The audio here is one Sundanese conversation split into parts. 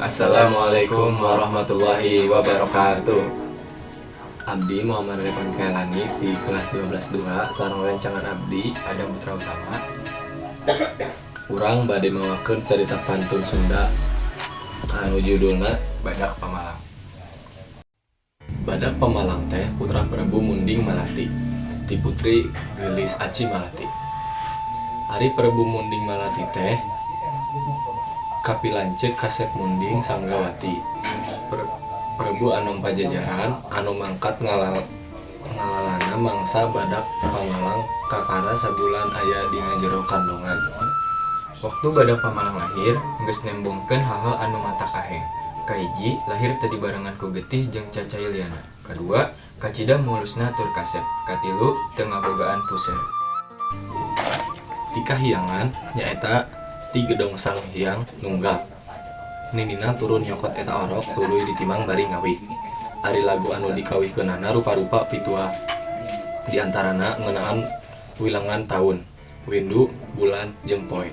Assalamualaikum warahmatullahi wabarakatuh. Abdi Muhammad Revan Kailani di kelas 12-2 sareng rencangan Abdi Adam Putra Utama. Urang bade mawakeun carita pantun Sunda anu judulna Badak Pamalang. Badak Pamalang teh putra Prabu Munding Malati ti putri Gelis Aci Malati. Ari Prabu Munding Malati teh kapilanceuk kasep Munding Sanggawati. Prabu anu pajajaran anu mangkat ngalalana mangsa Badak Pamalang kakara sabulan aya dina jero kandungan. Waktu Badak Pamalang lahir geus nembongkeun hal-hal anu mata kaheng. Kahiji lahir teu dibarengan ku getih jeung cacai liana. Kadua kacida mulusna tur kasep. Katilu teu ngabogaan puser. Ti kahiyangan nyaeta ti gedong sang hyang nunggal. Ninina turun nyokot eta orok tuluy ditimang bari ngawih. Ari lagu anu dikawihkeunana rupa-rupa pitua. Di antarana ngeunaan wilangan taun, windu, bulan, jeung poe.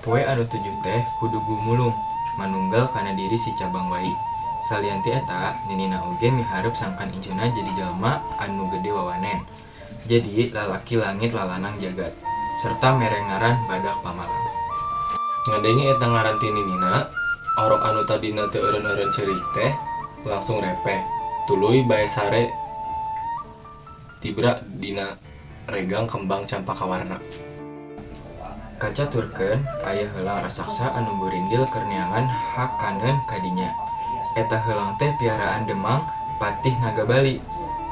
Poe anu tujuh teh kudu gumulung manunggal kana diri si cabang wae. Salianti eta ninina oge miharep sangkan inceuna jadi jalma anu gede wawanen. Jadi lalaki langit lalanang jagat serta merengaran Badak Pamalang. Ngadengi eta ngaran ti ninina, orok anu tadina teu eureun-eureun ceurik teh langsung repeh. Tuluy bae sare tibra dina regang kembang campaka warna. Kacaturkeun aya heulang raksasa anu berindil keur neangan hakaneun kadinya. Eta heulang teh piaraan Demang Patih Nagabali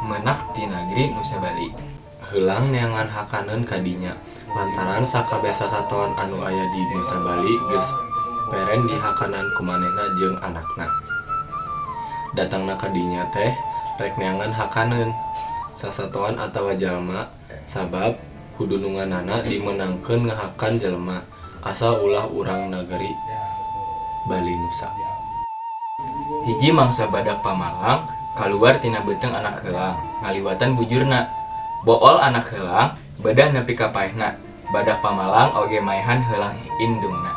meunak ti nagri Nusa Bali. Heulang neangan hakaneun kadinya lantaran sakabeh sasatoan anu aya di Nusa Bali geus peren dihakanan ku manehna jeung anakna. Datangna kadinya teh rek neangan hakaneun sasatoan atawa jalma sabab kudununganana dimenangkeun ngahakan jelema asal ulah urang nagari Bali Nusa. Hiji mangsa Badak Pamalang kaluar tina beuteng anak heulang ngaliwatan bujurna. Bool anak heulang bedah nepi ka paehna. Badak Pamalang oge maehan heulang indungna.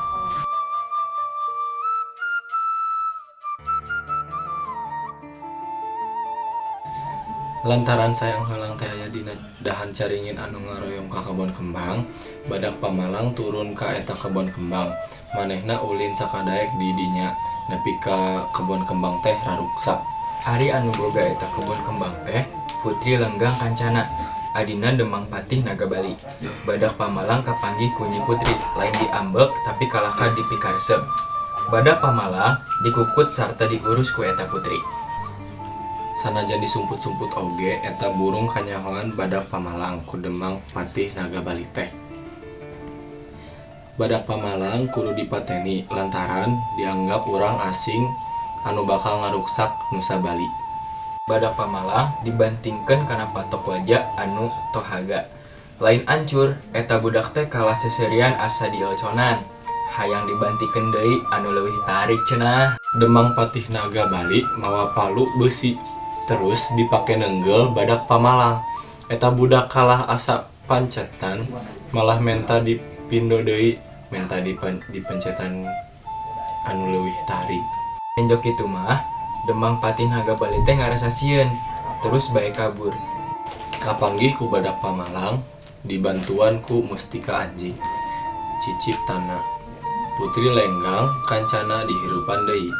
Lantaran sayang heulang teh aya dina dahan caringin anu ngaroyong ka kebon kembang, Badak Pamalang turun ka eta kebon kembang. Manehna ulin sakadaek di dinya nepi ka kebon kembang teh raruksa. Ari anu boga eta kebon kembang teh Putri Lenggang Kancana. Adina Demang Patih Nagabali. Badak Pamalang kapanggih ku Nyi Putri, lain diambek tapi kalahkan dipikaresep. Badak Pamalang dikukut sarta diurus ku eta putri. Sanajan disumput-sumput oge eta burung kanyahoan Badak Pamalang ku Demang Patih Nagabali teh. Badak Pamalang kudu dipateni lantaran dianggap urang asing anu bakal ngaruksak Nusa Bali. Badak Pamalang dibantingkeun kana patok wajah anu tohaga. Lain ancur eta budak teh kalah seserian asa dioconan. Hayang dibantikeun deui anu leuwih tarik cenah. Demang Patih Nagabali mawa palu besi terus dipake nenggel Badak Pamalang. Eta budak kalah asa pancetan malah menta dipindo deui, menta dipencetan anu leuwih tarik. Enjok kitu mah Demang Patih Nagabali teh ngarasa sieun terus bae kabur. Kapanggih ku Badak Pamalang dibantuan ku Mustika Anjing Ciciptana. Putri Lenggang Kancana dihirupan deui.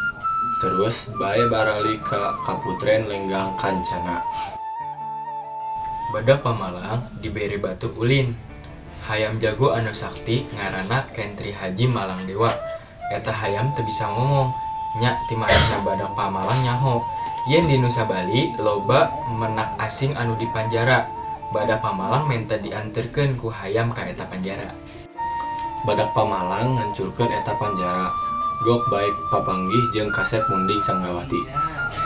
Terus bae barali ka Kaputren Lenggang Kancana. Badak Pamalang diberi batu ulin. Hayam jago anu sakti ngaranna Kentri Haji Malang Dewa. Eta hayam teu bisa ngomong. Nya ti manehna Badak Pamalang nyaho yen di Nusa Bali loba menak asing anu dipanjara. Badak Pamalang menta dianterkeun ku hayam ka eta panjara. Badak Pamalang ngancurkeun eta panjara. Gok baik papanggih jeung kasep Munding Sanggawati.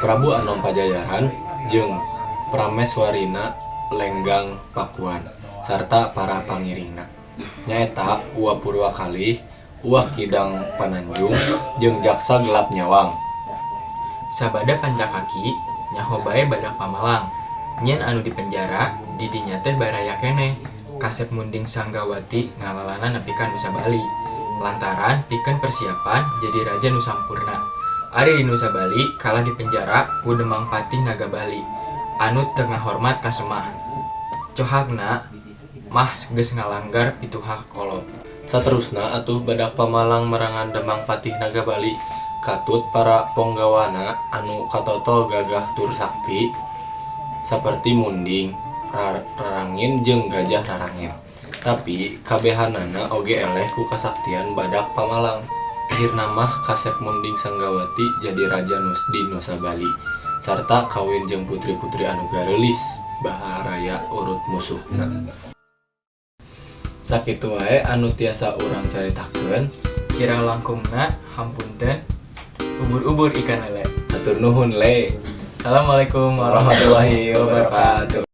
Prabu Anom Pajajaran jeung Prameswarina Lenggang Pakuan sarta para pangiringna. Nyaeta Uwa Purwakalih, Uwah Kidang Pananjung jeung Jaksa Gelap Nyawang. Sabada pancakaki nyaho bae Badak Pamalang. Nyen anu dipenjara di dinya teh baraya keneh. Kasep Munding Sanggawati ngalalana nepi ka Nusa Bali. lantaran pikeun persiapan jadi raja nu sampurna. Ari di Nusa Bali kalah di penjara ku Demang Patih Naga Bali anu tengah hormat ka Semah. Cohagna mah geus ngalanggar pituha kolot. Saterusna atuh badak pamalang merangan Demang Patih Naga Bali katut para ponggawana anu katoto gagah tur sakti saperti munding, rarangin jeung gajah rarangin. Tapi kabehanana oge eleh ku kasaktian badak pamalang. Akhirna mah Kasep Munding Sanggawati jadi raja di Nusa Bali sarta kawin jeung putri-putri anu gareulis baharaya urut musuhna. Sakitu wae anu tiasa urang caritakeun. Kirang langkungna hampunten. Ubur-ubur ikan lele. Hatur nuhun le. Assalamualaikum warahmatullahi wabarakatuh.